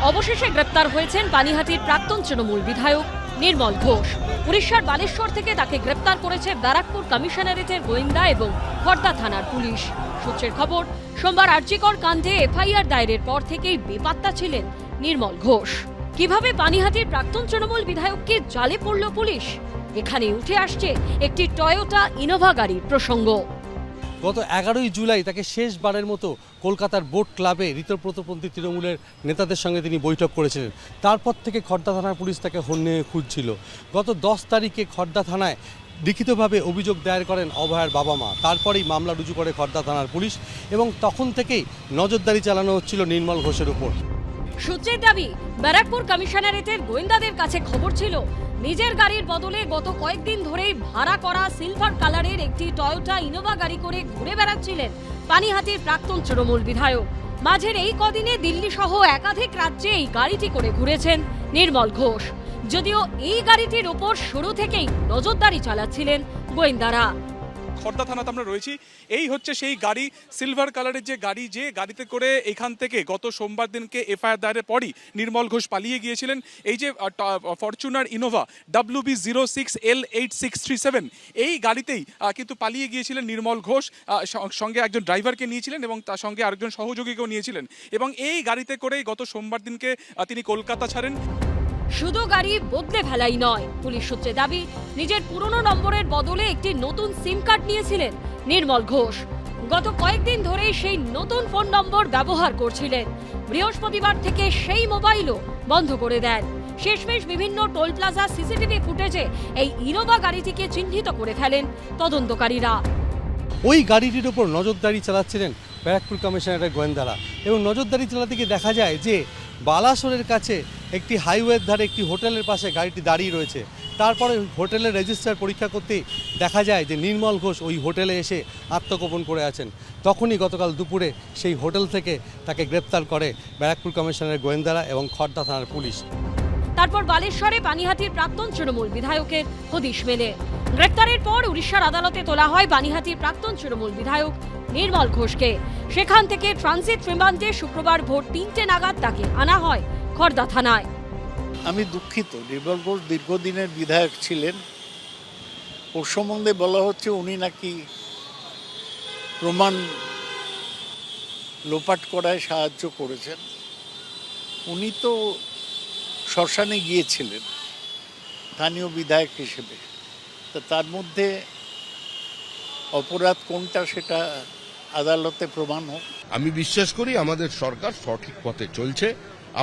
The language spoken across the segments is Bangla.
অবশেষে গ্রেপ্তার হয়েছেন পানিহাটির প্রাক্তন তৃণমূল বিধায়ক নির্মল ঘোষ। উড়িষ্যার বালেশ্বর থেকে তাকে গ্রেপ্তার করেছে ব্যারাকপুর কমিশনারেটের গোয়েন্দা এবং খড়দা থানার পুলিশ। সূত্রের খবর, সোমবার আরজিকর কাণ্ডে এফআইআর দায়েরের পর থেকেই বেপাত্তা ছিলেন নির্মল ঘোষ। কিভাবে পানিহাটির প্রাক্তন তৃণমূল বিধায়ককে জালে পড়ল পুলিশ? এখানে উঠে আসছে একটি টয়োটা ইনোভা গাড়ির প্রসঙ্গ। গত 11ই জুলাই তাকে শেষবারের মতো কলকাতার বোট ক্লাবে ঋতব্রতপন্থী তৃণমূলের নেতাদের সঙ্গে তিনি বৈঠক করেছিলেন। তারপর থেকে খড়দা থানার পুলিশ তাকে হন্যে খুঁজছিল। গত 10 তারিখে খড়দা থানায় লিখিতভাবে অভিযোগ দায়ের করেন অভয়ার বাবা মা। তারপরেই মামলা রুজু করে খড়দা থানার পুলিশ এবং তখন থেকেই নজরদারি চালানো হচ্ছিল নির্মল ঘোষের উপর। সূত্রের দাবি, ব্যারাকপুর কমিশনারেটের গোয়েন্দাদের কাছে খবর ছিল নিজের গাড়ির বদলে গত কয়েকদিন ধরেই ভাড়া করা সিলভার কালারের একটি টয়োটা ইনোভা গাড়ি করে ঘুরে বেড়াচ্ছিলেন পানিহাটির প্রাক্তন তৃণমূল বিধায়ক। মাঝের এই কদিনে দিল্লি সহ একাধিক রাজ্যে এই গাড়িটি করে ঘুরেছেন নির্মল ঘোষ। যদিও এই গাড়িটির ওপর শুরু থেকেই নজরদারি চালাচ্ছিলেন গোয়েন্দারা। খড়দা থানাতে আমরা রয়েছি। এই হচ্ছে সেই গাড়ি, সিলভার কালারের যে গাড়ি, যে গাড়িতে করে এখান থেকে গত সোমবার দিনকে এফআইআর দায়েরের পরই নির্মল ঘোষ পালিয়ে গিয়েছিলেন। এই যে ফরচুনার ইনোভা WB06L8637 এই গাড়িতেই কিন্তু পালিয়ে গিয়েছিলেন নির্মল ঘোষ। সঙ্গে একজন ড্রাইভারকে নিয়েছিলেন এবং তার সঙ্গে আরেকজন সহযোগীকেও নিয়েছিলেন এবং এই গাড়িতে করেই গত সোমবার দিনকে তিনি কলকাতা ছাড়েন। শুধু গাড়ি বদলে ফেলাই নয়, পুলিশ সূত্রে দাবি নিজের পুরনো নম্বরের বদলে একটি নতুন সিম কার্ড নিয়েছিলেন নির্মল ঘোষ। গত কয়েকদিন ধরেই সেই নতুন ফোন নম্বর ব্যবহার করছিলেন। বৃহস্পতিবার থেকে সেই মোবাইলও বন্ধ করে দেন। শেষমেশ বিভিন্ন টোল প্লাজা সিসিটিভি ফুটেজে এই ইনোভা গাড়িটিকে চিহ্নিত করে ফেলেন তদন্তকারীরা। ওই গাড়িটির ওপর নজরদারি চালাচ্ছিলেন ব্যারাকপুর কমিশনারেটের গোয়েন্দারা এবং নজরদারি চালাতে গিয়ে দেখা যায় যে বালাসোরের কাছে একটি হাইওয়ের ধারে একটি হোটেলের পাশে গাড়িটি দাঁড়িয়ে রয়েছে। তারপরে হোটেলের রেজিস্টার পরীক্ষা করতেই দেখা যায় যে নির্মল ঘোষ ওই হোটেলে এসে আত্মগোপন করে আছেন। তখনই গতকাল দুপুরে সেই হোটেল থেকে তাকে গ্রেপ্তার করে ব্যারাকপুর কমিশনারের গোয়েন্দারা এবং খড়দা থানার পুলিশ। তারপর বালেশ্বরে পানিহাটির প্রাক্তন তৃণমূল বিধায়কের হদিশ মেলে। গ্রেপ্তারের পর উড়িষ্যার আদালতে তোলা হয় পানিহাটির প্রাক্তন তৃণমূল বিধায়ক নির্মল ঘোষকে। সেখান থেকে ট্রানজিট রিমান্ডে শুক্রবার ভোর 3টে নাগাদ তাকে আনা হয় খড়দা থানায়। আমি দুঃখিত, নির্মল ঘোষ দীর্ঘদিনের বিধায়ক ছিলেন। ওর সম্বন্ধে বলা হচ্ছে উনি নাকি প্রমাণ লোপাট করায় সাহায্য করেছেন। উনি তো শ্মশানে গিয়েছিলেন স্থানীয় বিধায়ক হিসেবে। তা তার মধ্যে অপরাধ কোনটা সেটা আদালতে প্রমাণ হোক। আমি বিশ্বাস করি আমাদের সরকার সঠিক পথে চলছে।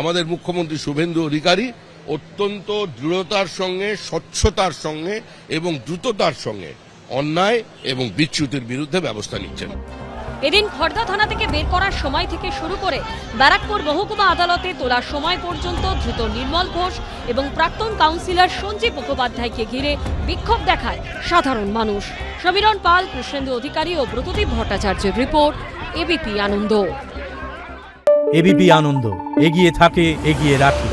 আমাদের মুখ্যমন্ত্রী শুভেন্দু অধিকারী অত্যন্ত দৃঢ়তার সঙ্গে, স্বচ্ছতার সঙ্গে এবং দ্রুততার সঙ্গে অন্যায় এবং বিচ্যুতির বিরুদ্ধে ব্যবস্থা নিচ্ছেন। এদিন খড়দা থানা থেকে বের করার সময় থেকে শুরু করে ব্যারাকপুর মহকুমা আদালতে তোলার সময় পর্যন্ত ধৃত নির্মল ঘোষ এবং প্রাক্তন কাউন্সিলর সঞ্জীব মুখোপাধ্যায়কে ঘিরে বিক্ষোভ দেখায় সাধারণ মানুষ। সমীরণ পাল, কৃষ্ণেন্দু অধিকারী ও ব্রতদীপ ভট্টাচার্যের রিপোর্ট, এবিপি আনন্দ। এবিপি আনন্দ, এগিয়ে থাকে, এগিয়ে রাখে।